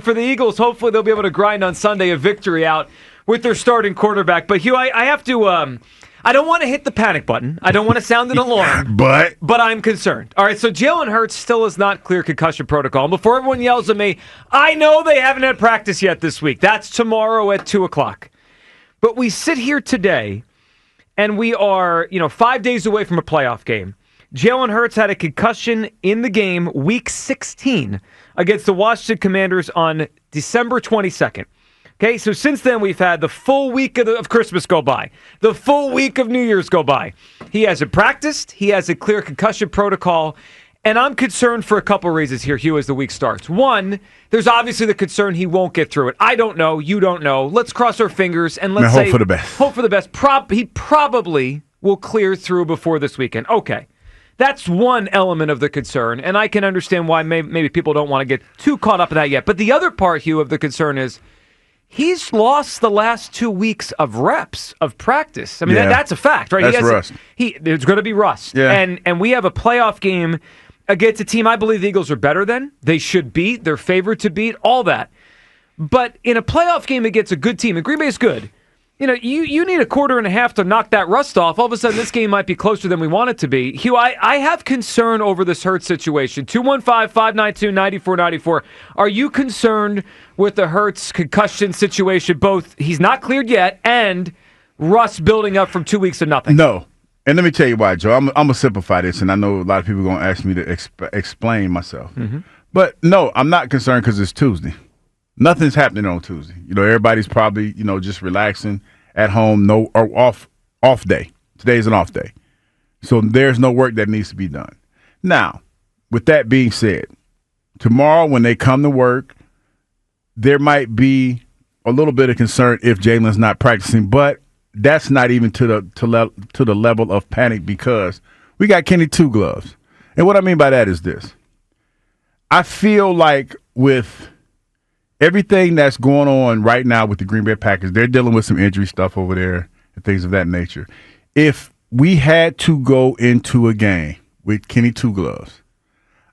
for the Eagles. Hopefully they'll be able to grind on Sunday a victory out with their starting quarterback. But, Hugh, I have to I don't want to hit the panic button. I don't want to sound an alarm. But I'm concerned. All right, so Jalen Hurts still is not clear concussion protocol. And before everyone yells at me, I know they haven't had practice yet this week. That's tomorrow at 2 o'clock. But we sit here today, and we are, 5 days away from a playoff game. Jalen Hurts had a concussion in the game week 16 against the Washington Commanders on December 22nd. Okay, so since then we've had the full week of Christmas go by. The full week of New Year's go by. He hasn't practiced. He has a clear concussion protocol. And I'm concerned for a couple reasons here, Hugh, as the week starts. One, there's obviously the concern he won't get through it. I don't know. You don't know. Let's cross our fingers and let's hope for the best. Hope for the best. He probably will clear through before this weekend. Okay. That's one element of the concern, and I can understand why maybe people don't want to get too caught up in that yet. But the other part, Hugh, of the concern is he's lost the last 2 weeks of reps of practice. I mean, that's a fact, right? That's rust. There's going to be rust. Yeah. And we have a playoff game against a team I believe the Eagles are better than. They should beat. They're favored to beat, all that. But in a playoff game against a good team, and Green Bay is good, you need a quarter and a half to knock that rust off. All of a sudden, this game might be closer than we want it to be. Hugh, I have concern over this Hurts situation. 215-592-9494. Are you concerned with the Hurts concussion situation? Both he's not cleared yet and rust building up from 2 weeks to nothing. No. And let me tell you why, Joe. I'm going to simplify this, and I know a lot of people are going to ask me to explain myself. Mm-hmm. But, no, I'm not concerned because it's Tuesday. Nothing's happening on Tuesday. Everybody's probably, just relaxing at home, off day. Today's an off day. So there's no work that needs to be done. Now, with that being said, tomorrow when they come to work, there might be a little bit of concern if Jalen's not practicing, but that's not even to the level of panic because we got Kenny Two Gloves. And what I mean by that is this. I feel like with everything that's going on right now with the Green Bay Packers, they're dealing with some injury stuff over there and things of that nature. If we had to go into a game with Kenny Two Gloves,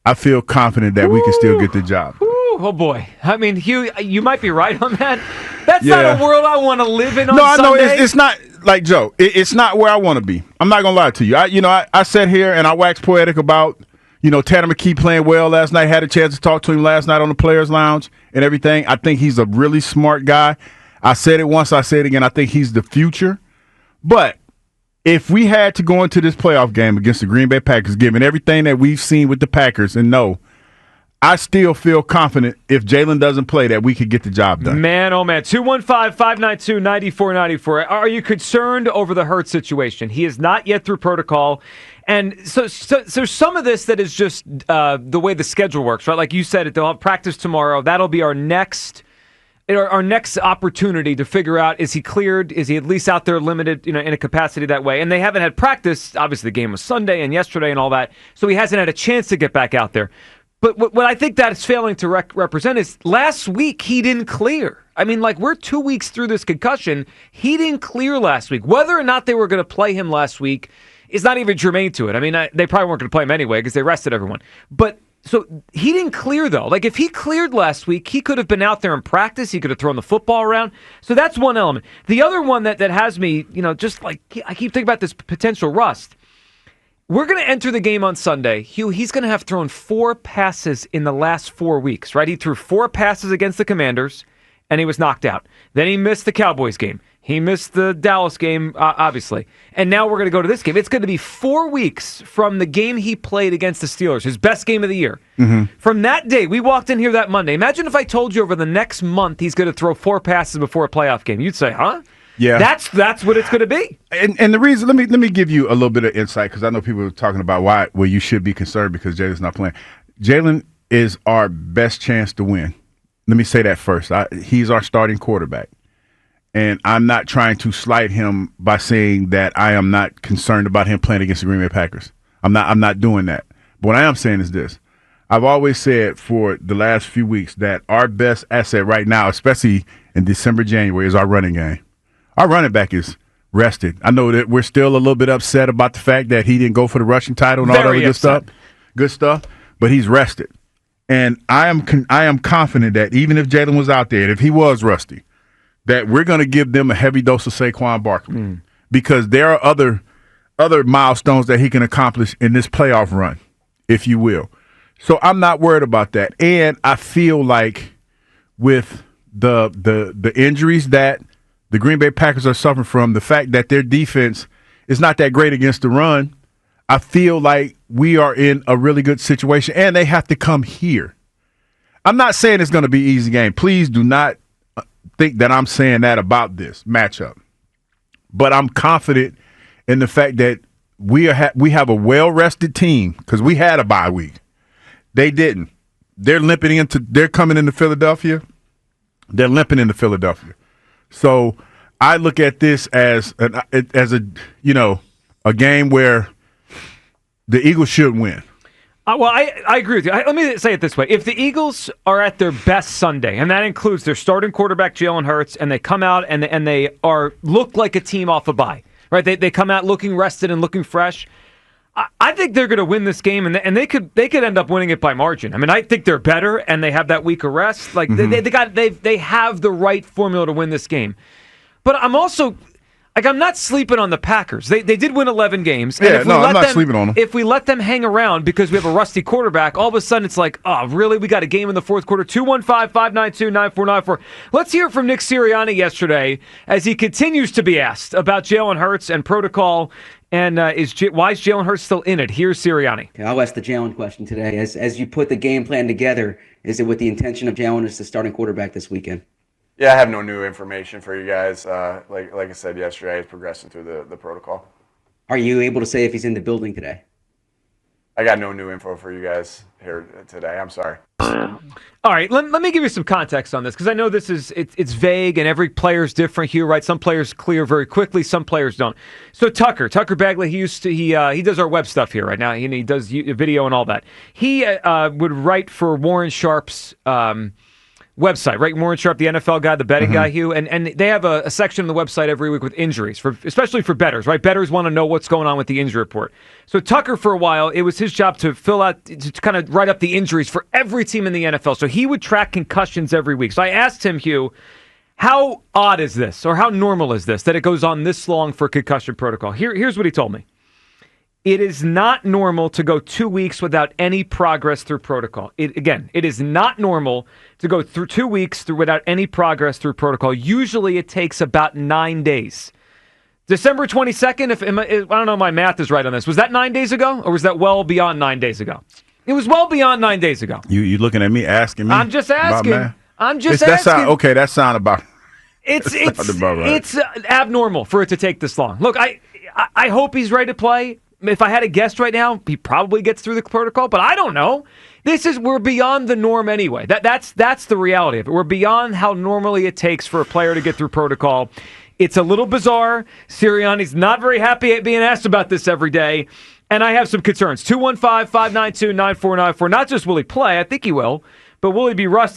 I feel confident that we can still get the job. Oh, boy. I mean, Hugh, you might be right on that. That's not a world I want to live in on Sunday. No, I know. It's not, like, Joe, it's not where I want to be. I'm not going to lie to you. I sat here and I waxed poetic about Tanner McKee playing well last night. Had a chance to talk to him last night on the Players Lounge and everything. I think he's a really smart guy. I said it once, I say it again. I think he's the future. But if we had to go into this playoff game against the Green Bay Packers, given everything that we've seen with the Packers, and I still feel confident if Jalen doesn't play that we could get the job done. Man, oh, man. 215-592-9494. Are you concerned over the Hurts situation? He is not yet through protocol. And so some of this that is just the way the schedule works, right? Like you said, they'll have practice tomorrow. That'll be our next opportunity to figure out, is he cleared? Is he at least out there limited, in a capacity that way? And they haven't had practice. Obviously, the game was Sunday and yesterday and all that. So he hasn't had a chance to get back out there. But what I think that is failing to represent is last week he didn't clear. I mean, we're 2 weeks through this concussion. He didn't clear last week. Whether or not they were going to play him last week is not even germane to it. I mean, they probably weren't going to play him anyway because they rested everyone. But so he didn't clear, though. If he cleared last week, he could have been out there in practice. He could have thrown the football around. So that's one element. The other one that has me, I keep thinking about this potential rust. We're going to enter the game on Sunday. Hugh, he's going to have thrown 4 passes in the last 4 weeks, right? He threw 4 passes against the Commanders, and he was knocked out. Then he missed the Cowboys game. He missed the Dallas game, obviously. And now we're going to go to this game. It's going to be 4 weeks from the game he played against the Steelers, his best game of the year. Mm-hmm. From that day, we walked in here that Monday. Imagine if I told you over the next month he's going to throw 4 passes before a playoff game. You'd say, huh? Yeah, that's what it's going to be. And the reason, let me give you a little bit of insight because I know people are talking about why you should be concerned because Jalen's not playing. Jalen is our best chance to win. Let me say that first. He's our starting quarterback, and I'm not trying to slight him by saying that I am not concerned about him playing against the Green Bay Packers. I'm not doing that. But what I am saying is this: I've always said for the last few weeks that our best asset right now, especially in December, January, is our running game. Our running back is rested. I know that we're still a little bit upset about the fact that he didn't go for the rushing title and all that good stuff. But he's rested. And I am confident that even if Jalen was out there, and if he was rusty, that we're going to give them a heavy dose of Saquon Barkley because there are other milestones that he can accomplish in this playoff run, if you will. So I'm not worried about that. And I feel like with the injuries that the Green Bay Packers are suffering from, the fact that their defense is not that great against the run, I feel like we are in a really good situation, and they have to come here. I'm not saying it's going to be an easy game. Please do not think that I'm saying that about this matchup. But I'm confident in the fact that we have a well-rested team because we had a bye week. They didn't. They're coming into Philadelphia. They're limping into Philadelphia. So I look at this as a game where the Eagles should win. Well, I agree with you. Let me say it this way. If the Eagles are at their best Sunday, and that includes their starting quarterback, Jalen Hurts, and they come out and they look like a team off a bye, right? They come out looking rested and looking fresh. I think they're going to win this game, and they could end up winning it by margin. I mean, I think they're better, and they have that week of rest. Like they have the right formula to win this game. But I'm also I'm not sleeping on the Packers. They did win 11 games. And I'm not sleeping on them. If we let them hang around because we have a rusty quarterback, all of a sudden it's like, oh, really? We got a game in the fourth quarter. 215-592-9494. Let's hear from Nick Sirianni yesterday as he continues to be asked about Jalen Hurts and protocol. And why is Jalen Hurts still in it? Here's Sirianni. Okay, I'll ask the Jalen question today. As you put the game plan together, is it with the intention of Jalen as the starting quarterback this weekend? Yeah, I have no new information for you guys. Like I said yesterday, he's progressing through the protocol. Are you able to say if he's in the building today? I got no new info for you guys here today. I'm sorry. All right, let me give you some context on this because I know it's vague and every player's different here, right? Some players clear very quickly, some players don't. So Tucker Bagley, he does our web stuff here right now. He does video and all that. He would write for Warren Sharp's website, right? Warren Sharp, the NFL guy, the betting guy, Hugh, and they have a section on the website every week with injuries, especially for bettors, right? Bettors want to know what's going on with the injury report. So Tucker, for a while, it was his job to to kind of write up the injuries for every team in the NFL. So he would track concussions every week. So I asked him, Hugh, how odd is this, or how normal is this, that it goes on this long for concussion protocol? Here's what he told me. It is not normal to go 2 weeks without any progress through protocol. It is not normal to go through 2 weeks without any progress through protocol. Usually it takes about 9 days. December 22nd, I don't know if my math is right on this. Was that 9 days ago, or was that well beyond 9 days ago? It was well beyond 9 days ago. You looking at me asking me? I'm just asking. That sound about. It's abnormal for it to take this long. Look, I hope he's ready to play. If I had a guess right now, he probably gets through the protocol, but I don't know. We're beyond the norm anyway. That's the reality of it. We're beyond how normally it takes for a player to get through protocol. It's a little bizarre. Sirianni's not very happy at being asked about this every day, and I have some concerns. 215-592-9494. Not just will he play, I think he will, but will he be rusty?